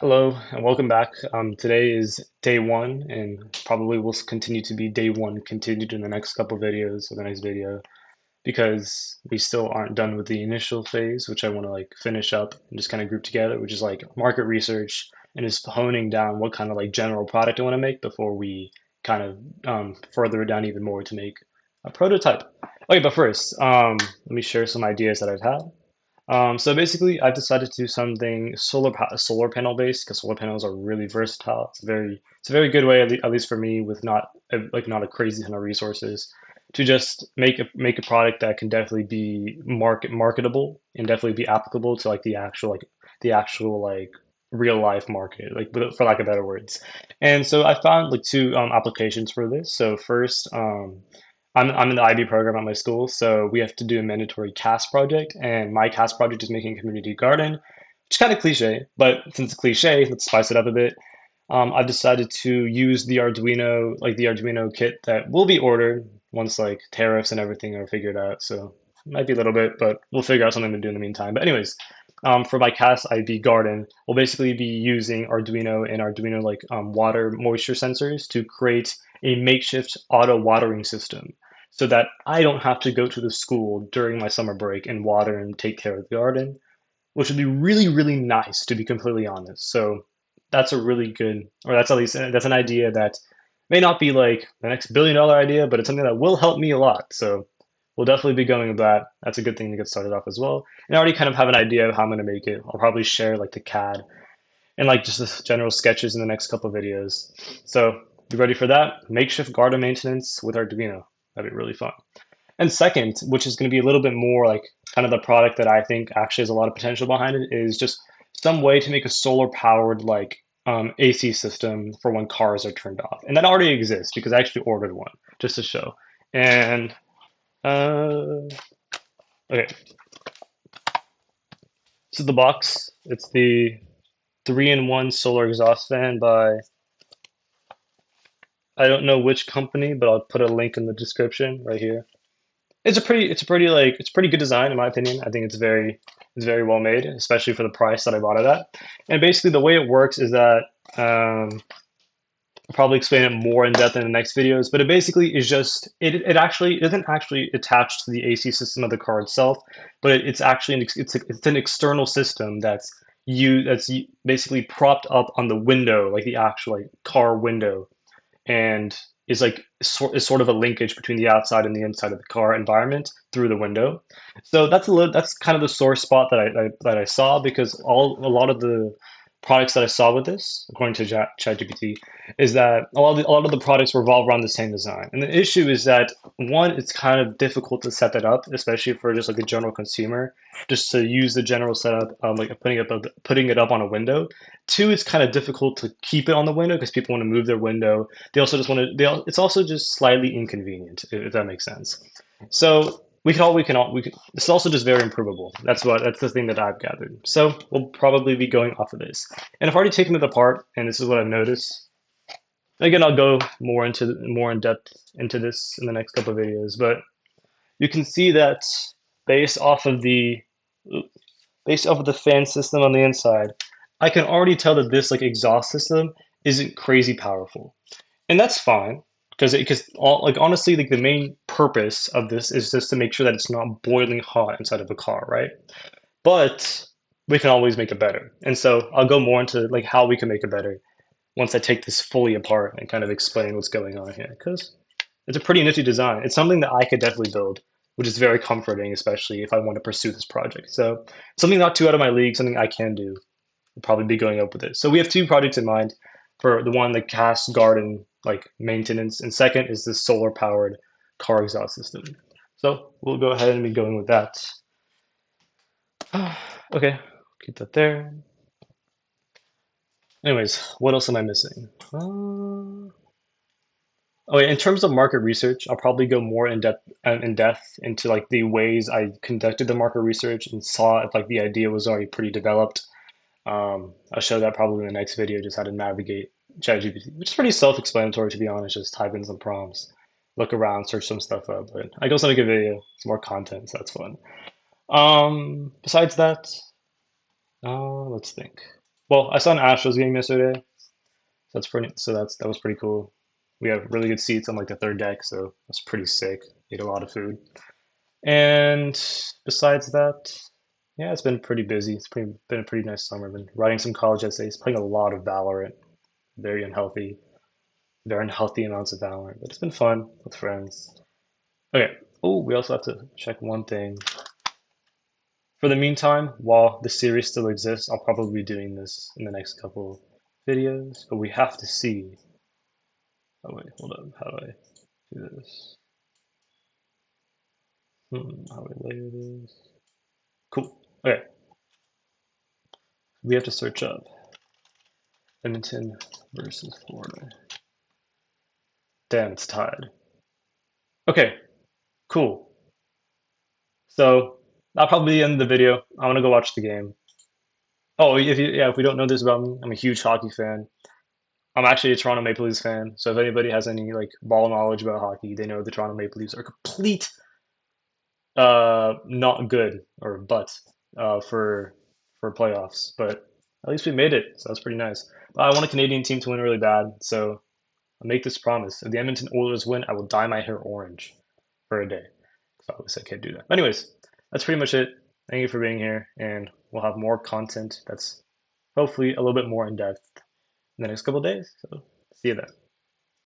Hello and welcome back. Today is day one, and probably will continue to be day one continued in the next couple videos or the next video because we still aren't done with the initial phase, which I want to like finish up and just kind of group together, which is like market research and just honing down what kind of like general product I want to make before we kind of further it down even more to make a prototype. Okay, but first, let me share some ideas that I've had. So basically, I've decided to do something solar panel based because solar panels are really versatile. It's a very good way, at least for me, with not a crazy ton of resources, to just make a product that can definitely be marketable and definitely be applicable to like the actual like real life market, like for lack of better words. And so I found like two applications for this. So first, I'm in the IB program at my school, so we have to do a mandatory CAS project, and my CAS project is making a community garden, which is kind of cliche, but since it's cliche, let's spice it up a bit. I've decided to use the Arduino kit that will be ordered once like tariffs and everything are figured out. So it might be a little bit, but we'll figure out something to do in the meantime. But anyways, for my CAS IB garden, we'll basically be using Arduino and Arduino like water moisture sensors to create a makeshift auto watering system so that I don't have to go to the school during my summer break and water and take care of the garden, which would be really, really nice to be completely honest. So that's a really good, or that's at least that's an idea that may not be like the next billion-dollar idea, but it's something that will help me a lot. So we'll definitely be going with that. That's a good thing to get started off as well. And I already kind of have an idea of how I'm going to make it. I'll probably share like the CAD and like just the general sketches in the next couple of videos. So be ready for that. Makeshift garden maintenance with Arduino. That'd be really fun. And second, which is going to be a little bit more like kind of the product that I think actually has a lot of potential behind it, is just some way to make a solar powered like AC system for when cars are turned off. And that already exists because I actually ordered one just to show. And uh, okay, so the box, it's the 3-in-1 solar exhaust fan by I don't know which company, but I'll put a link in the description right here. It's a pretty good design in my opinion. I think it's very well made, especially for the price that I bought it at. And basically the way it works is that I'll probably explain it more in depth in the next videos, but it basically is just it actually isn't actually attached to the AC system of the car itself, but it's actually it's an external system that's basically propped up on the window, like the actual like car window and is sort of a linkage between the outside and the inside of the car environment through the window. So that's kind of the sore spot that I saw because a lot of the products that I saw with this, according to ChatGPT, is that a lot of the products revolve around the same design. And the issue is that one, it's kind of difficult to set that up, especially for just like a general consumer, just to use the general setup, like putting it up on a window. Two, it's kind of difficult to keep it on the window because people want to move their window. They also just want to. It's also just slightly inconvenient, if that makes sense. So It's also just very improvable. That's the thing that I've gathered. So we'll probably be going off of this. And I've already taken it apart, and this is what I've noticed. Again, I'll go more in depth into this in the next couple of videos, but you can see that based off of the based off of the fan system on the inside, I can already tell that this like exhaust system isn't crazy powerful. And that's fine because like honestly like the main purpose of this is just to make sure that it's not boiling hot inside of a car, right? But we can always make it better. And so I'll go more into like how we can make it better once I take this fully apart and kind of explain what's going on here because it's a pretty nifty design. It's something that I could definitely build, which is very comforting, especially if I want to pursue this project. So something not too out of my league, something I can do. Will probably be going up with it. So we have two projects in mind. For the one, the cast garden like maintenance, and second is the solar powered car exhaust system. So we'll go ahead and be going with that. Okay, keep that there. Anyways, what else am I missing? Oh, yeah, in terms of market research, I'll probably go more in depth into like the ways I conducted the market research and saw if like the idea was already pretty developed. I'll show that probably in the next video, just how to navigate ChatGPT, which is pretty self-explanatory to be honest. Just type in some prompts, look around, search some stuff up. But I can also make a video, it's more content, so that's fun. Besides that, let's think. Well, I saw an Astros game yesterday. That was pretty cool. We have really good seats on like the third deck, so that's pretty sick. Ate a lot of food. And besides that, yeah, it's been pretty busy. Been a pretty nice summer. Been writing some college essays, playing a lot of Valorant. Very unhealthy, very unhealthy amounts of Valorant, but it's been fun with friends. Okay. Oh, we also have to check one thing. For the meantime, while the series still exists, I'll probably be doing this in the next couple videos, but we have to see. Oh wait, hold up. How do I do this? How do I layer this? Cool. Okay. We have to search up Edmonton versus Florida. Damn, it's tied. Okay, cool. So that'll probably end the video. I want to go watch the game. Oh, if we don't know this about me, I'm a huge hockey fan. I'm actually a Toronto Maple Leafs fan. So if anybody has any like ball knowledge about hockey, they know the Toronto Maple Leafs are complete not good or but for playoffs. But at least we made it, so that's pretty nice. But I want a Canadian team to win really bad, so I'll make this promise. If the Edmonton Oilers win, I will dye my hair orange for a day. So obviously I can't do that. Anyways, that's pretty much it. Thank you for being here, and we'll have more content that's hopefully a little bit more in depth in the next couple of days. So see you then.